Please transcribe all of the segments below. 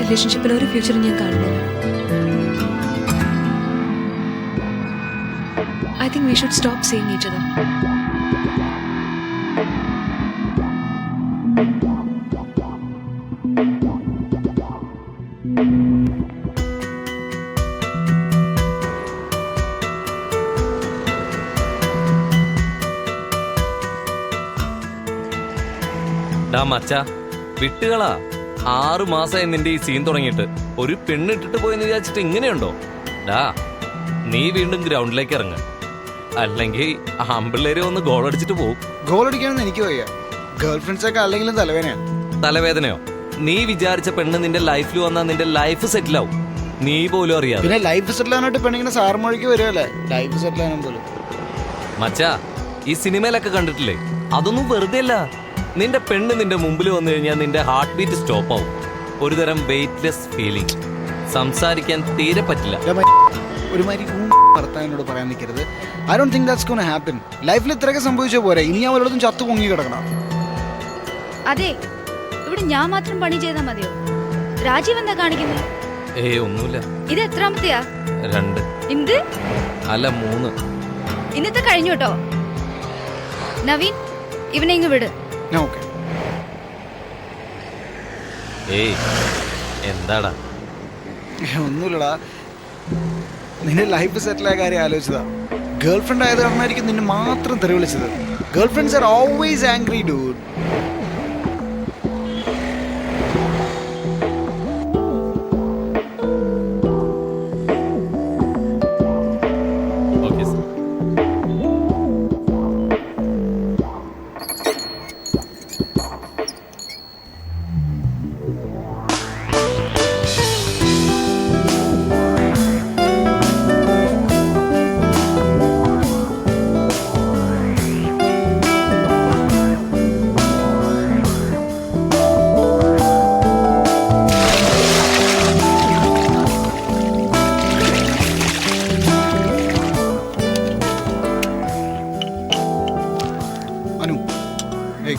റിലേഷൻഷിപ്പിൽ ഒരു ഫ്യൂച്ചറും ഞാൻ കാണുന്നില്ല. I think we should stop seeing each other. ഡാ മച്ചാ, വിട്ടുകളാ. 6 മാസമായി നിന്റെ ഈ സീൻ തുടങ്ങിയിട്ട്. ഒരു പെണ്ണിട്ടിട്ട് പോയെന്ന് വിചാരിച്ചിട്ട് ഇങ്ങനെയുണ്ടോ? ഡാ, നീ വീണ്ടും ഗ്രൗണ്ടിലേക്ക് ഇറങ്ങ, അല്ലെങ്കിൽ ആമ്പിള്ളേരെ ഒന്ന് ഗോൾ അടിച്ചിട്ട് പോകും. ഗോൾ അടിക്കാനൊന്നും എനിക്ക് വയ്യ. ഗേൾ ഫ്രണ്ട്സ് ഒക്കെ അല്ലെങ്കിലും തലവേദനയാണ്. തലവേദനയോ? നീ വിചാരിച്ച പെണ്ണ് നിന്റെ ലൈഫിൽ വന്നാൽ നിന്റെ ലൈഫ് സെറ്റിൽ ആവും. നീ പോലും അറിയാം. പിന്നെ ലൈഫ് സെറ്റിൽ ആനായിട്ട് പെണ്ണിങ്ങനെ സാർമൊഴിക്ക് വരുമല്ലേ ലൈഫ് സെറ്റിൽ ആനും പോലും. മച്ചാ, ഈ സിനിമയിലൊക്കെ കണ്ടിട്ടില്ലേ? അതൊന്നും വെറുതെ അല്ല. നിന്റെ പെണ്ണ് നിന്റെ മുമ്പിൽ വന്നു കഴിഞ്ഞാൽ നിന്റെ ഹാർട്ട് ബീറ്റ് സ്റ്റോപ്പ് ആവും. ഒരുതരം വെയിറ്റ്ലെസ് ഫീലിംഗ്. സംസാരിക്കാൻ തീരെ പറ്റില്ല. ഒരുമാതിരി ഭർത്താവിനോട് പറയാൻ നിൽക്കരുത്. I don't think that's gonna happen. ലൈഫിൽ ഇത്രയൊക്കെ സംഭവിച്ചാൽ പോരെ, ഇനി ഞാൻ വല്ലതും ചത്തു പൊങ്ങി കിടക്കണം. അതെ, ഇവിടെ ഞാൻ മാത്രം പണി ചെയ്താൽ മതിയോ? രാജീവ് എന്താ കാണിക്കുന്നത്? ഒന്നുമില്ല. ഇത് എത്രാമത്തെയാ? 2. എന്ത്? അല്ല 3. ഇന്നത്തെ കഴിഞ്ഞു കേട്ടോ. നവീൻ, ഇവനെ ഇങ്ങ് വിട്. ഓക്കെ. എന്താടാ? ഒന്നുമില്ലടാ, നിന്റെ ലൈഫ് സെറ്റിലായ കാര്യം ആലോചിച്ചതാ. ഗേൾ ഫ്രണ്ട് ആയത് കാരണമായിരിക്കും നിന്നെ മാത്രം തെറി വിളിച്ചത്. Girl friends are always angry dude.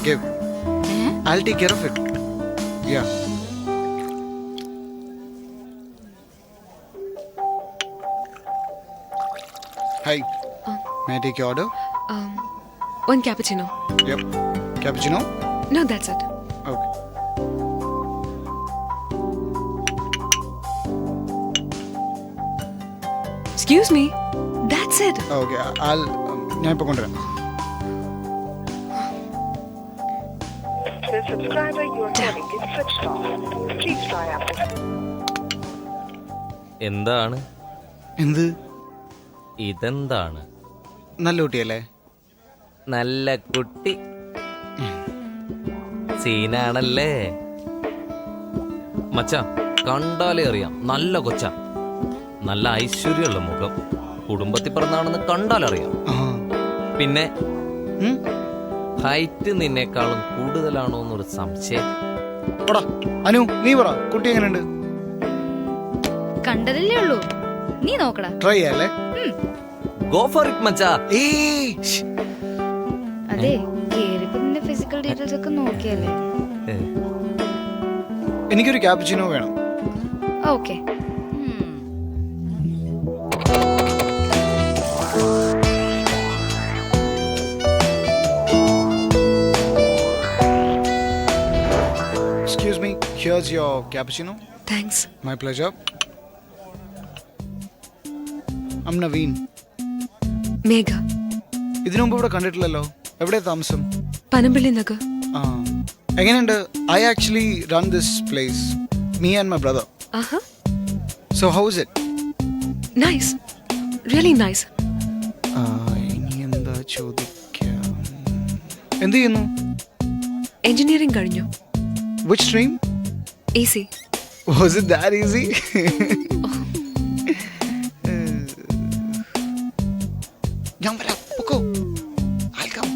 Give. I'll take care of it. Yeah. Hi. May I take your order? 1 cappuccino. Yep. Cappuccino? No, that's it. Okay. Excuse me. That's it. Okay. ഞാൻ ഇപ്പോൾ കൊണ്ടുവരാം. The subscriber you are calling is switched off. Please try after. എന്താണ് എന്ത്? ഇതെന്താണ്? നല്ല കുട്ടിയല്ലേ? നല്ല കുട്ടി. സീനാണല്ലേ മച്ചാ. കണ്ടാലേ അറിയാം നല്ല കൊച്ച. നല്ല ഐശ്വര്യമുള്ള മുഖം. കുടുംബത്തിൽ പിറന്നാണെന്ന് കണ്ടാലറിയാം. പിന്നെ ഹൈറ്റ് നിന്നേക്കാളും കൂടുതലാണോ എന്നൊരു സംശയം. അനു, നീ പറ, കുട്ടി എങ്ങനെയുണ്ട്? കണ്ടതല്ലേ ഉള്ളൂ, നീ നോക്കടാ. ട്രൈ ചെയ്യാല്ലേ? ഗോ ഫോർ ഇറ്റ് മച്ചാ. അതെ, കേറിയപ്പോ നിന്റെ ഫിസിക്കൽ ഡീറ്റെയിൽസ് ഒക്കെ നോക്കിയല്ലേ. എനിക്കൊരു ക്യാpuccino വേണം. Okay. Excuse me, here's your cappuccino. Thanks. My pleasure. I'm Naveen. Megha. ഇതിനു മുമ്പ് ഇവിടെ കണ്ടിട്ടില്ലല്ലോ. എവിടെ താമസം? പനമ്പള്ളി നഗർ. എങ്ങനെയുണ്ട്? I actually run this place. Me and my brother. So how is it? Nice. Really nice. ഇനി എന്താ ചോദിക്കാം? എന്ത് ചെയ്യുന്നു? എഞ്ചിനീയറിംഗ് കഴിഞ്ഞു. Which stream? AC. Was it that easy? ഞാൻ വരാം. പൊക്കോ. I'll come.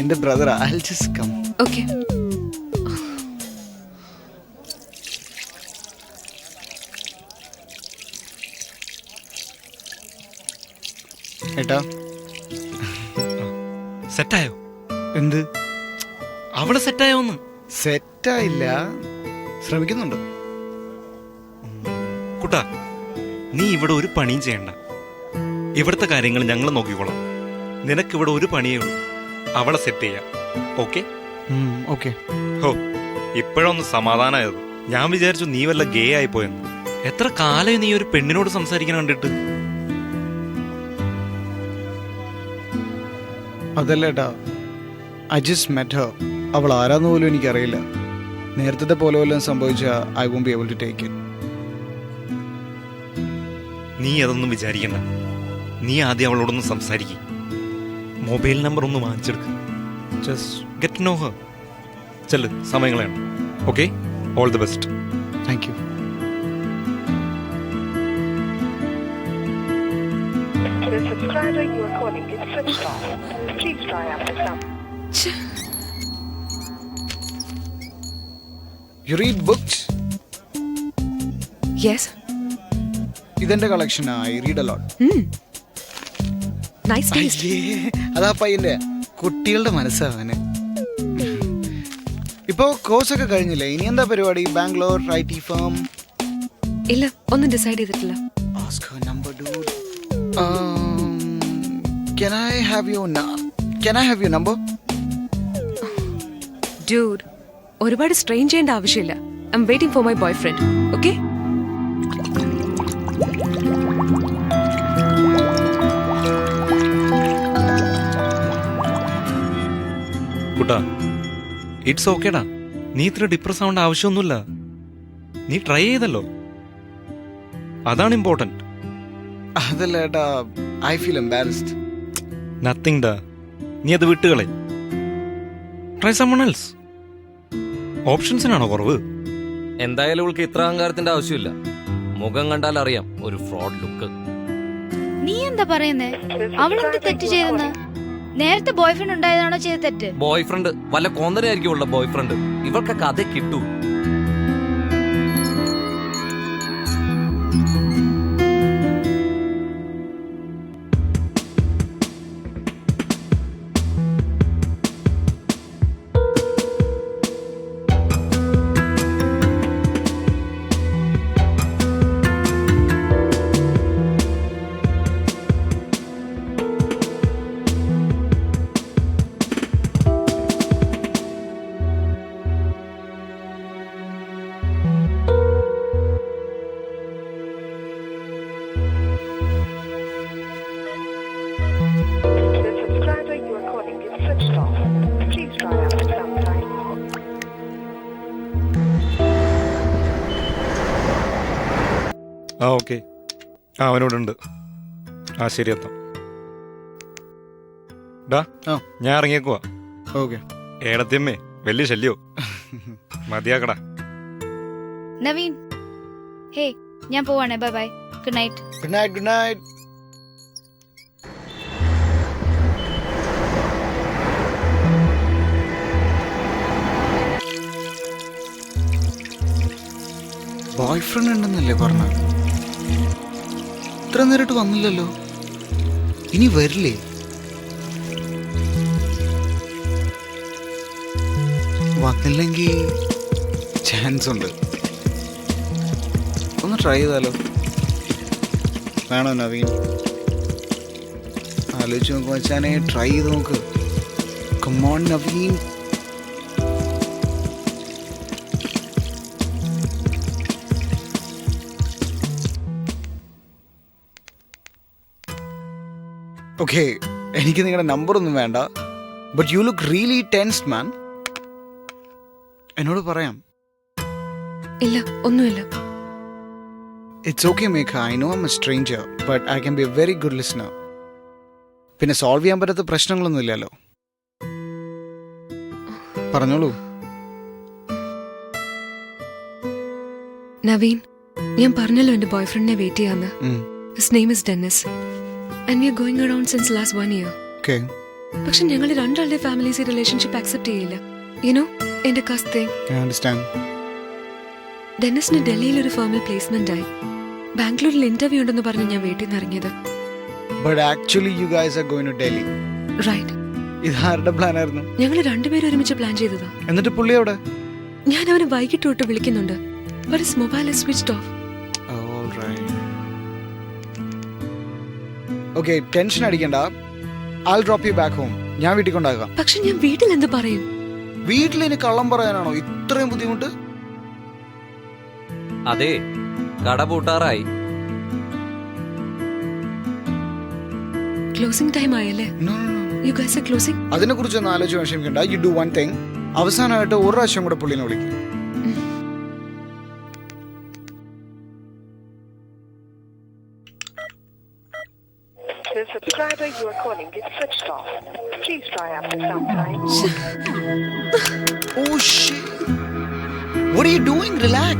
എൻ്റെ ബ്രദറാ. I'll just come. Okay. ഏട്ടാ, സെറ്റായോ? എന്ത്? അവള് സെറ്റായോന്ന്? സെറ്റായില്ല, ശ്രമിക്കുന്നുണ്ട്. കുട്ടാ, നീ ഇവിടെ ഒരു പണിയും ചെയ്യണ്ട. ഇവിടുത്തെ കാര്യങ്ങൾ ഞങ്ങൾ നോക്കിക്കോളാം. നിനക്കിവിടെ ഒരു പണിയേ ഉള്ളൂ, അവളെ സെറ്റ് ചെയ്യാം. ഓക്കെ? ഓക്കെ. ഹോ, ഇപ്പോഴൊന്ന് സമാധാനമായത്. ഞാൻ വിചാരിച്ചു നീ വല്ല ഗേ ആയി പോയെന്ന്. എത്ര കാലമായി നീ ഒരു പെണ്ണിനോട് സംസാരിക്കാൻ കണ്ടിട്ട്? അതല്ലേട്ടാ, ഐ ജസ്റ്റ് മെറ്റ് ഹർ. അവൾ ആരാന്ന് പോലും എനിക്കറിയില്ല. നേരത്തെ പോലെ വല്ലതും സംഭവിച്ചാൽ I won't be able to take it. നീ അതൊന്നും വിചാരിക്കണ്ട. നീ ആദ്യം അവളോടൊന്ന് സംസാരിക്കും. മൊബൈൽ നമ്പർ ഒന്ന് വാങ്ങിച്ചെടുക്കുക. Just get know her. ചെല്ല്, സമയങ്ങളാണ്. Okay, all the best. Thank you. The subscriber you are calling is switched off. Please try after some. You read books? Yes. ഇതെന്റെ collection. I read a lot. Nice taste. അതാ പയ്യന്റെ കുട്ടികളുടെ മനസ്സാവന്. ഇപ്പോ course ഒക്കെ കഴിഞ്ഞില്ലേ? ഇനി എന്താ പരിപാടി? Bangalore IT firm? ഇല്ല, ഒന്നും ഡിസൈഡ് ചെയ്തിട്ടില്ല. Ask her number, dude. Can I have your number? Dude, ഒരുപാട് സ്ട്രെയിൻ ചെയ്യേണ്ട ആവശ്യമില്ല. I M waiting for my boy friend. Okay? Kutta, it's ഓക്കേടാ. നീ ഇത്ര ഡിപ്രസ് ആവേണ്ട ആവശ്യമൊന്നുമില്ല. നീ ട്രൈ ചെയ്തല്ലോ, അതാണ് ഇമ്പോർട്ടന്റ്. അതല്ല ഏട്ടാ, ഐ ഫീൽ എംബാരസ്ഡ്. നത്തിങ് ഡാ. നീ അത് വിട്ടുകളെ. ട്രൈ സമ്മൺ എൽസ്. ഓപ്ഷൻസിനാണോ കുറവ്? എന്തായാലും അവൾക്ക് ഇത്ര അഹങ്കാരത്തിന്റെ ആവശ്യമില്ല. മുഖം കണ്ടാൽ അറിയാം, ഒരു ഫ്രോഡ് ലുക്ക്. നീ എന്താ പറയുന്നേ? അവളെന്ത് തെറ്റ് ചെയ്തെന്ന്? നേരത്തെ ബോയ് ഫ്രണ്ട് ഉണ്ടായതാണോ ചെയ്ത തെറ്റ്? ബോയ് ഫ്രണ്ട് വല്ല കോന്തരയായിരിക്കും ഉള്ള ബോയ് ഫ്രണ്ട്. ഇവൾക്കൊക്കെ അതേ കിട്ടൂ. The subscriber you are calling is switched off. Please try after some time. ആ ഓക്കെ, അവനോടുണ്ട്. ആ ശരി, എത്താം. ഡാ, ഞാൻ ഇറങ്ങിയേക്കുവാ. ഓക്കെ. ഏടത്തിയമ്മേ വലിയ ശല്യോ. മതിയാക്കടാ. നവീൻ, ഹേ, ഞാൻ പോവാണേ. Bye bye. Good night. Good night. Good night. Boyfriend ഉണ്ടെന്നല്ലേ പറഞ്ഞ? ഇത്ര നേരിട്ട് വന്നില്ലല്ലോ. ഇനി വരില്ലേ? വന്നില്ലെങ്കിൽ ചാൻസ് ഉണ്ട്. ഒന്ന് ട്രൈ ചെയ്താലോ? വേണോ നവീൻ? ആലോചിച്ച് നോക്ക് മച്ചാനെ, ട്രൈ ചെയ്ത് നോക്ക്. കമോൺ നവീൻ. ഓക്കെ, എനിക്ക് നിങ്ങളുടെ നമ്പർ ഒന്നും വേണ്ട. But you look really tensed man. എന്നോട് പറയാം. ഇല്ല, ഒന്നുമില്ല. It's okay Megha. I know I am a stranger, but I can be a very good listener. പിന്നെ സോൾവ് ചെയ്യാൻ പറ്റാത്ത പ്രശ്നങ്ങളൊന്നും ഇല്ലല്ലോ. പറഞ്ഞോളൂ. നവീൻ, ഞാൻ പറഞ്ഞല്ലോ എന്റെ ബോയ് ഫ്രണ്ടിനെ വെയിറ്റ് ചെയ്യാന്ന്. His name is Dennis and we are going around since last 1 year. Okay. പക്ഷെ ഞങ്ങൾ രണ്ടാളുടെ ഫാമിലീസ് ഈ റിലേഷൻഷിപ്പ് അക്സെപ്റ്റ് ചെയ്യില്ല. യുനോ, എന്റെ കസ്തേ. I understand. ഡെന്നിസിന് ഡൽഹിയിൽ ഒരു ഫേമിൽ പ്ലേസ്മെന്റ് ആയി. ബാംഗ്ലൂരിൽ ഇന്റർവ്യൂ ഉണ്ടെന്ന് പറഞ്ഞ് ഞാൻ വീട്ടിൽ നിന്ന് ഇറങ്ങിയത്. But actually you guys are going to Delhi. Right. ഇത് ആരുടെ പ്ലാൻ ആയിരുന്നു? ഞങ്ങൾ രണ്ടുപേരും ഒരുമിച്ച് പ്ലാൻ ചെയ്തതാ. എന്നിട്ട് പുള്ളി എവിടെ? ഞാൻ അവനെ വൈകിട്ട് തൊട്ട് വിളിക്കുന്നുണ്ട്. But his mobile is switched off. All right. Okay, tension അടിക്കണ്ട. I'll drop you back home. ഞാൻ വീട്ടിൽ കൊണ്ടാക്കാം. പക്ഷെ ഞാൻ വീട്ടിൽ എന്ത് പറയും? വീട്ടിൽ ഇനി കള്ളം പറയാനാണോ ഇത്രയും ബുദ്ധിമുട്ട്? അതെ, കട പൂട്ടാറായി. ക്ലോസിംഗ് ടൈം ആയല്ലേ? No, no, no. You guys are closing? അതിനെ കുറിച്ചൊന്നും ആലോചിച്ച് വിഷമിക്കണ്ട. You do one thing. അവസാനമായിട്ട് ഒരു പ്രാവശ്യം കൂടെ പുള്ളിനെ വിളിക്കും. The subscriber you are calling is switched off. Please try after some time. Oh shit. What are you doing? Relax.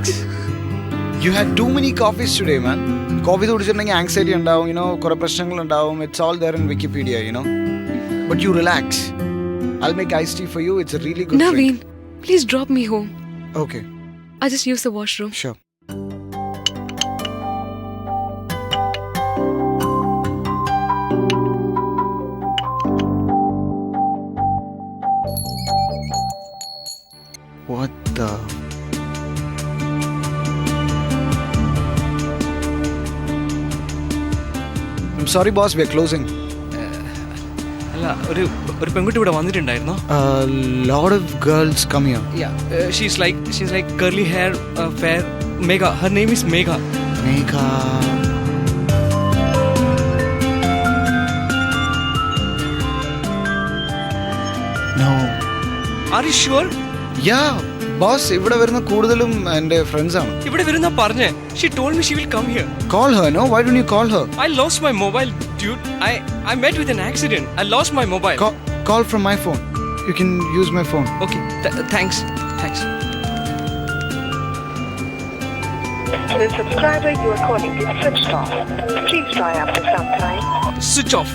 You had too many coffees today, man. Coffee കുടിച്ചിട്ടുണ്ടെങ്കിൽ anxiety ഉണ്ടാവും, കുറെ പ്രശ്നങ്ങൾ ഉണ്ടാവും. It's all there in Wikipedia, But you relax. I'll make iced tea for you. It's a really good drink. Naveen, please drop me home. Okay, I just use the washroom. sure. What the? I'm sorry, boss. We're closing. അല്ല, ഒരു പെൺകുട്ടി ഇവിടെ വന്നിട്ടുണ്ടായിരുന്നോ? A lot of girls come here. She's like curly hair, fair, Megha. Her name is Megha. Megha. No. Are you sure? Yeah, boss. ഇവിടെ വരുന്ന കൂടുതലും എൻ്റെ friends ആണ്. ഇവിടെ വരുന്ന പറഞ്ഞേ. She told me she will come here. Call her, no? Why don't you call her? I lost my mobile, dude. I met with an accident. I lost my mobile. Call from my phone. You can use my phone. Okay, thanks. The subscriber you are calling is switched off. Please try after some time. Switch off.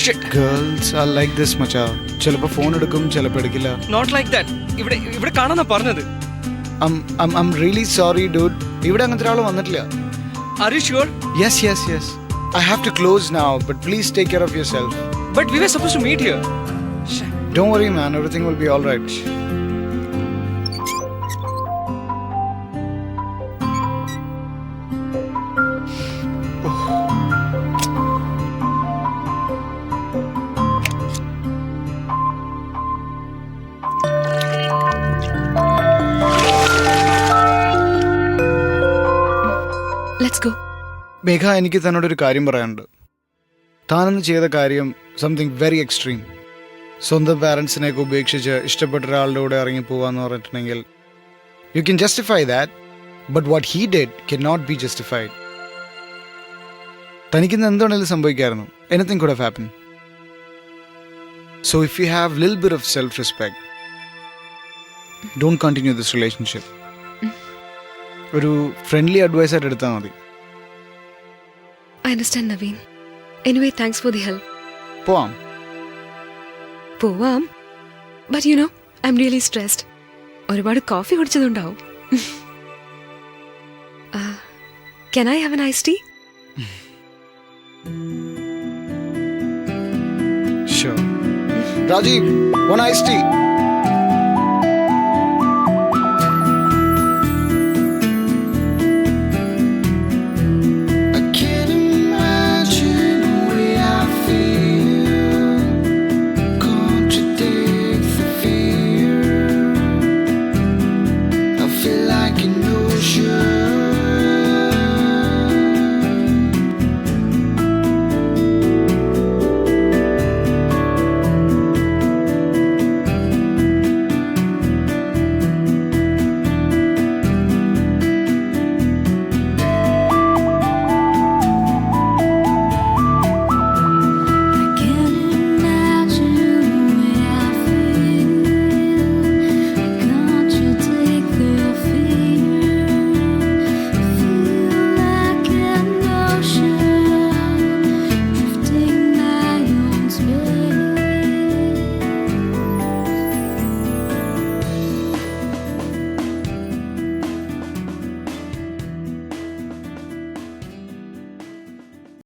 Shit. Girls are like this, macha. ചിലപ്പോൾ phone എടുക്കും, ചിലപ്പോൾ എടുക്കില്ല. Not like that. ഇവിടെ കാണാനാ പറഞ്ഞത്. I'm really sorry, dude. ഇവിടെ അങ്ങനത്തെ ഒരാൾ വന്നിട്ടില്ല. Are you sure? Yes. I have to close now, but please take care of yourself. But we were supposed to meet here. Shit. Don't worry, man. Everything will be all right. Let's go. മേഘ, എനിക്ക് തന്നോടൊരു കാര്യം പറയാനുണ്ട്. താനെന്ന് ചെയ്ത കാര്യം something very extreme. സ്വന്തം പാരൻസിനെയൊക്കെ ഉപേക്ഷിച്ച് ഇഷ്ടപ്പെട്ട ഒരാളുടെ കൂടെ ഇറങ്ങി പോവാന്ന് പറഞ്ഞിട്ടുണ്ടെങ്കിൽ you can justify that, but what he did can not be justified. തനിക്കിന്ന് എന്താണെങ്കിലും സംഭവിക്കായിരുന്നു. Anything could have happen. So if you have little bit of self respect, don't continue this relationship. ഒരു ഫ്രണ്ട്ലി അഡ്വൈസ് ആയിട്ട് എടുത്താൽ മതി. I understand, Naveen. Anyway, thanks for the help. പോവാം. പോവാം. But I'm really stressed. ഒരുപാട് coffee കുടിച്ചതുണ്ടാവും. Can I have an iced tea? Sure. Rajiv, one iced tea.